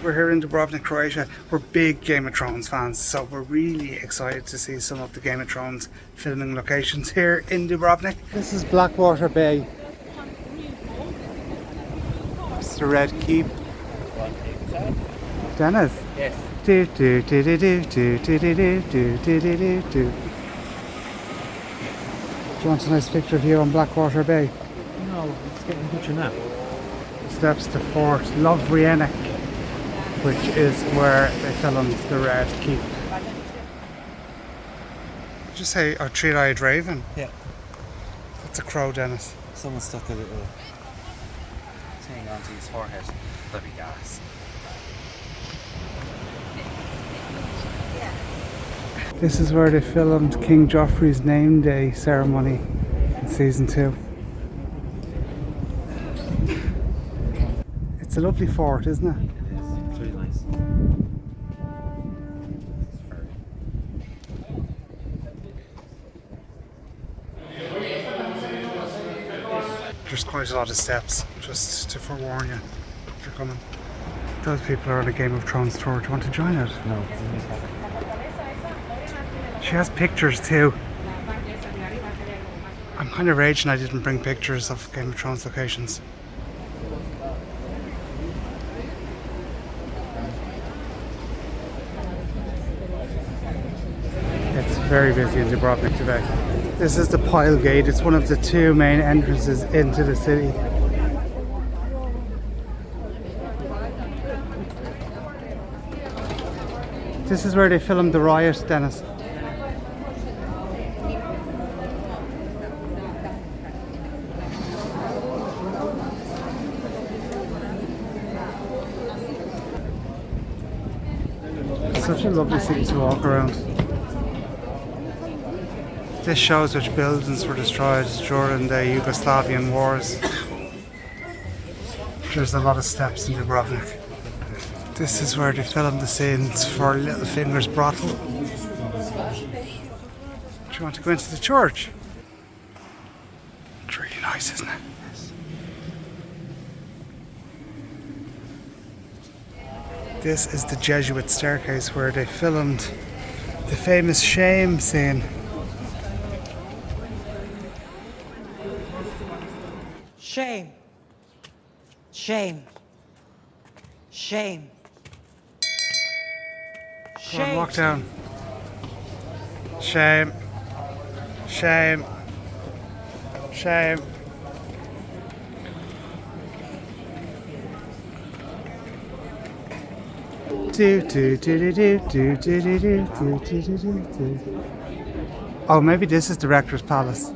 We're here in Dubrovnik, Croatia. We're big Game of Thrones fans, so we're really excited to see some of the Game of Thrones filming locations here in Dubrovnik. This is Blackwater Bay. It's the Red Keep. Dennis? Yes. Do do do do do do do do do do do do do. Do you want a nice picture of you on Blackwater Bay? No, let's get in a picture now. Steps to Fort Lovrijenac, which is where they filmed the Red Keep. Did you say a three-eyed raven? Yeah. That's a crow, Dennis. Someone stuck a little thing onto his forehead. That'd be gas. This is where they filmed King Joffrey's name day ceremony in season 2. It's a lovely fort, isn't it? It is. It's really nice. There's quite a lot of steps, just to forewarn you if you're coming. Those people are on a Game of Thrones tour. Do you want to join it? No. She has pictures too. I'm kind of raging I didn't bring pictures of Game of Thrones locations. It's very busy in Dubrovnik today. This is the Pile Gate. It's one of the two main entrances into the city. This is where they filmed the riot, Dennis. Such a lovely city to walk around. This shows which buildings were destroyed during the Yugoslavian wars. There's a lot of steps in Dubrovnik. This is where they filmed the scenes for Littlefinger's brothel. Do you want to go into the church? It's really nice, isn't it? This is the Jesuit Staircase where they filmed the famous shame scene. Shame. Shame. Shame. Go on, walk down. Shame. Shame. Shame. Do do do do do do do do do do do do do. Oh, maybe this is the Rector's Palace.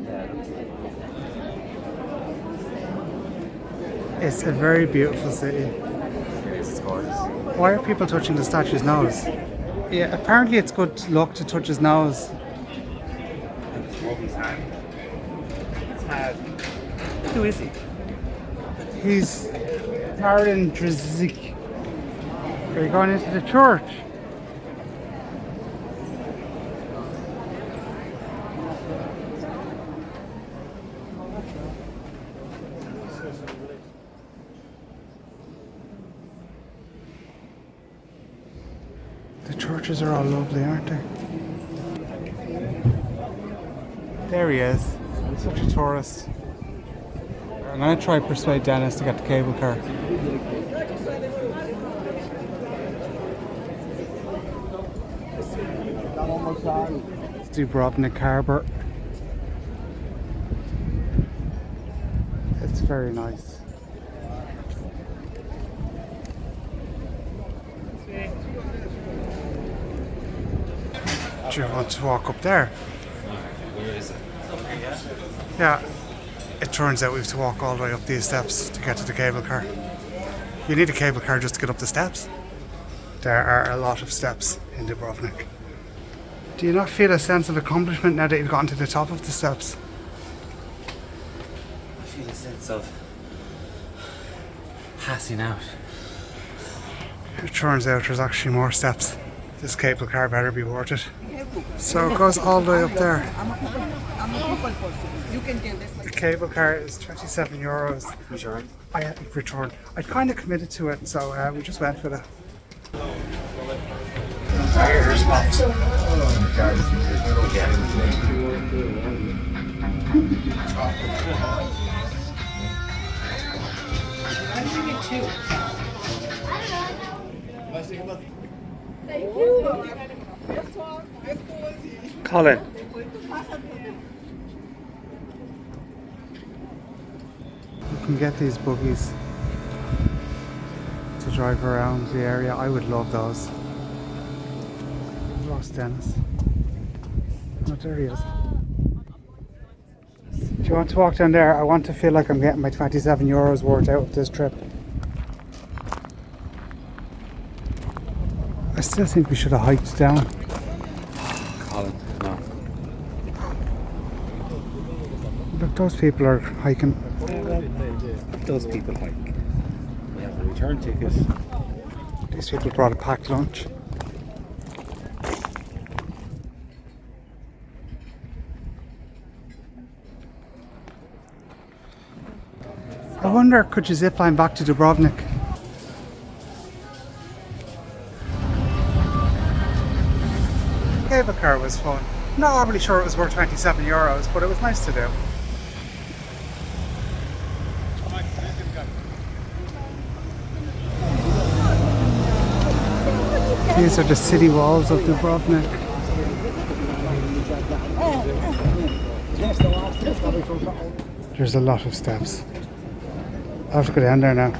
It's a very beautiful city. It is, it's gorgeous. Why are people touching the statue's nose? Yeah, apparently it's good luck to touch his nose. Rub his hand. It's hard. Who is he? He's Marin Drzik. Are you going into the church? The churches are all lovely, aren't they? There he is. Such a tourist. I'm going to try to persuade Dennis to get the cable car. It's Dubrovnik Harbour. It's very nice. Do you want to walk up there? Where is it? Yeah. It turns out we have to walk all the way up these steps to get to the cable car. You need a cable car just to get up the steps. There are a lot of steps in Dubrovnik. Do you not feel a sense of accomplishment now that you've gotten to the top of the steps? I feel a sense of passing out. It turns out there's actually more steps. This cable car better be worth it. So it goes all the way up there. The cable car is €27. Return. I return. I kind of committed to it, so we just went with it. My ears popped. Colin. You can get these buggies to drive around the area. I would love those. Lost Dennis. Oh, there he is. Do you want to walk down there? I want to feel like I'm getting my 27 euros worth out of this trip. I still think we should have hiked down. Colin, no. Look, those people are hiking. Those people hike. We have a return ticket. These people brought a packed lunch. I wonder, could you zip line back to Dubrovnik? Cable car was fun. Not really sure it was worth 27 euros, but it was nice to do. These are the city walls of Dubrovnik. There's a lot of steps. I have to go down there now.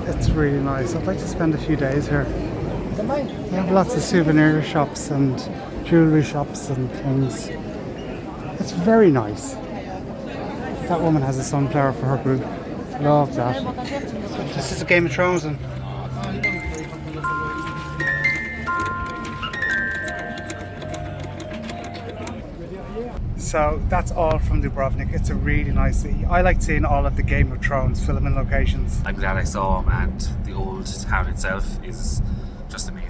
It's really nice. I'd like to spend a few days here. They have lots of souvenir shops and jewellery shops and things. It's very nice. That woman has a sunflower for her group. Love that. This is a Game of Thrones one. So that's all from Dubrovnik. It's a really nice city. I like seeing all of the Game of Thrones filming locations. I'm glad I saw them, and the old town itself is just amazing.